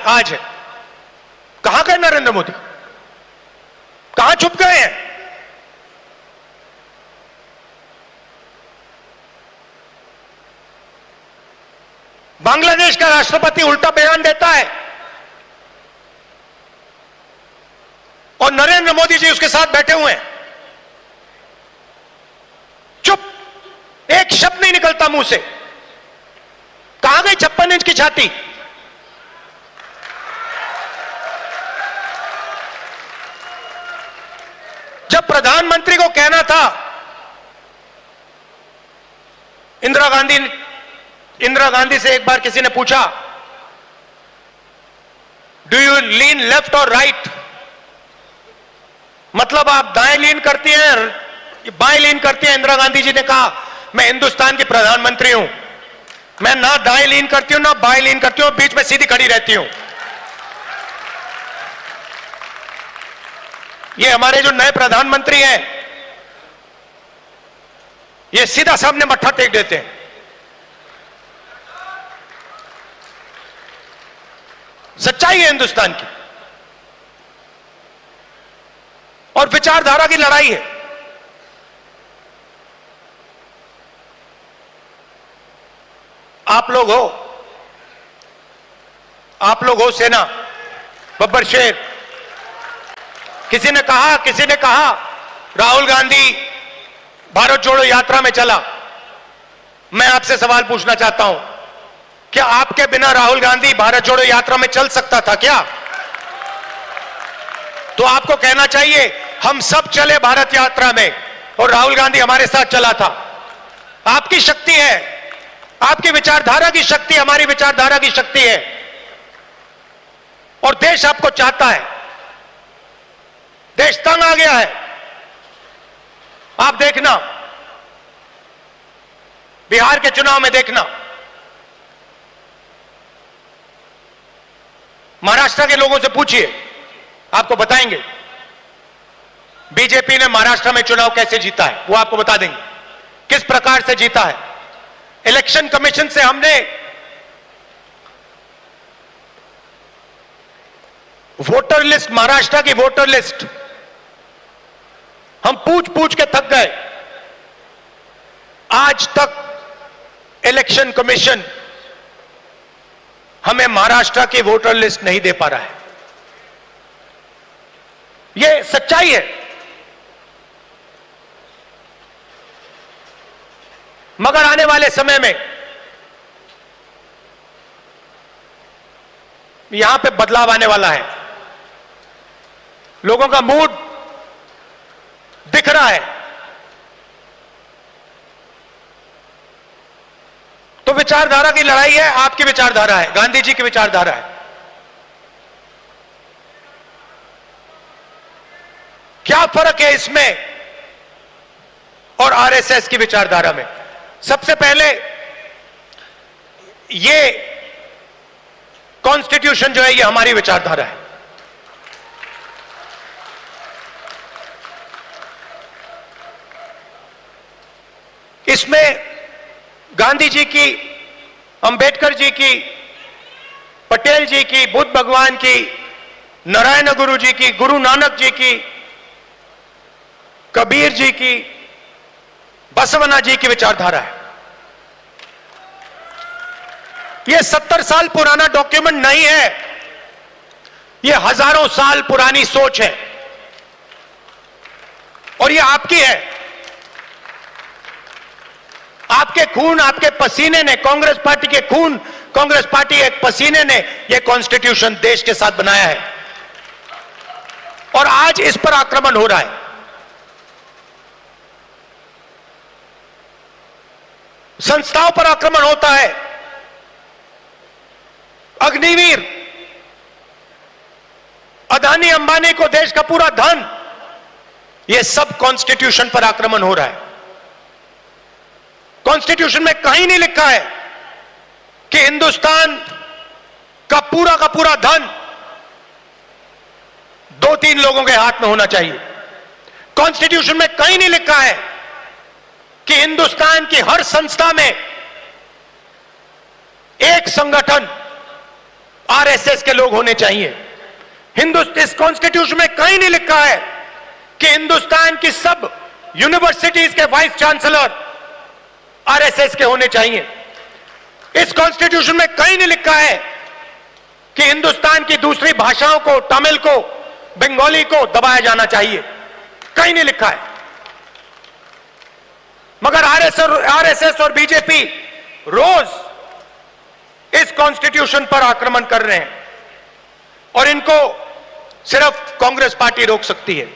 आज है। कहां गए नरेंद्र मोदी? कहां छुप गए हैं? बांग्लादेश का राष्ट्रपति उल्टा बयान देता है और नरेंद्र मोदी जी उसके साथ बैठे हुए हैं, चुप, एक शब्द नहीं निकलता मुंह से। कहां गई 56 इंच की छाती? जब प्रधानमंत्री को कहना था, इंदिरा गांधी से एक बार किसी ने पूछा, डू यू लीन लेफ्ट और राइट, मतलब आप दाएं लीन करती हैं बाएं लीन करती हैं? इंदिरा गांधी जी ने कहा, मैं हिंदुस्तान की प्रधानमंत्री हूं, मैं ना दाएं लीन करती हूं ना बाएं लीन करती हूं, बीच में सीधी खड़ी रहती हूं। ये हमारे जो नए प्रधानमंत्री हैं, ये सीधा सामने मत्था टेक देते हैं। सच्चाई है हिंदुस्तान की, और विचारधारा की लड़ाई है। आप लोग हो सेना, बब्बर शेर। किसी ने कहा राहुल गांधी भारत जोड़ो यात्रा में चला। मैं आपसे सवाल पूछना चाहता हूं, क्या आपके बिना राहुल गांधी भारत जोड़ो यात्रा में चल सकता था क्या? तो आपको कहना चाहिए, हम सब चले भारत यात्रा में और राहुल गांधी हमारे साथ चला था। आपकी शक्ति है, आपकी विचारधारा की शक्ति हमारी विचारधारा की शक्ति है, और देश आपको चाहता है। देश तंग आ गया है। आप देखना, बिहार के चुनाव में देखना, महाराष्ट्र के लोगों से पूछिए, आपको बताएंगे बीजेपी ने महाराष्ट्र में चुनाव कैसे जीता है। वो आपको बता देंगे किस प्रकार से जीता है। इलेक्शन कमीशन से हमने वोटर लिस्ट, महाराष्ट्र की वोटर लिस्ट हम पूछ पूछ के थक गए। आज तक इलेक्शन कमीशन हमें महाराष्ट्र की वोटर लिस्ट नहीं दे पा रहा है। यह सच्चाई है। मगर आने वाले समय में यहां पे बदलाव आने वाला है। लोगों का मूड दिख रहा है। तो विचारधारा की लड़ाई है। आपकी विचारधारा है, गांधी जी की विचारधारा है। क्या फर्क है इसमें और आरएसएस की विचारधारा में? सबसे पहले, ये कॉन्स्टिट्यूशन जो है, ये हमारी विचारधारा है। इसमें गांधी जी की, अंबेडकर जी की, पटेल जी की, बुद्ध भगवान की, नारायण गुरु जी की, गुरु नानक जी की, कबीर जी की, बसवना जी की विचारधारा है। यह 70 साल पुराना डॉक्यूमेंट नहीं है, यह हजारों साल पुरानी सोच है, और यह आपकी है। आपके खून, आपके पसीने ने, कांग्रेस पार्टी के खून, कांग्रेस पार्टी के पसीने ने यह कॉन्स्टिट्यूशन देश के साथ बनाया है, और आज इस पर आक्रमण हो रहा है। संस्थाओं पर आक्रमण होता है। अग्निवीर, अदानी अंबानी को देश का पूरा धन, यह सब कॉन्स्टिट्यूशन पर आक्रमण हो रहा है। कॉन्स्टिट्यूशन में कहीं नहीं लिखा है कि हिंदुस्तान का पूरा धन 2-3 लोगों के हाथ में होना चाहिए। कॉन्स्टिट्यूशन में कहीं नहीं लिखा है कि हिंदुस्तान की हर संस्था में एक संगठन आरएसएस के लोग होने चाहिए। इस कॉन्स्टिट्यूशन में कहीं नहीं लिखा है कि हिंदुस्तान की सब यूनिवर्सिटीज के वाइस चांसलर आरएसएस के होने चाहिए। इस कॉन्स्टिट्यूशन में कहीं नहीं लिखा है कि हिंदुस्तान की दूसरी भाषाओं को, तमिल को, बंगाली को दबाया जाना चाहिए, कहीं नहीं लिखा है। मगर आरएसएस और बीजेपी रोज इस कॉन्स्टिट्यूशन पर आक्रमण कर रहे हैं और इनको सिर्फ कांग्रेस पार्टी रोक सकती है।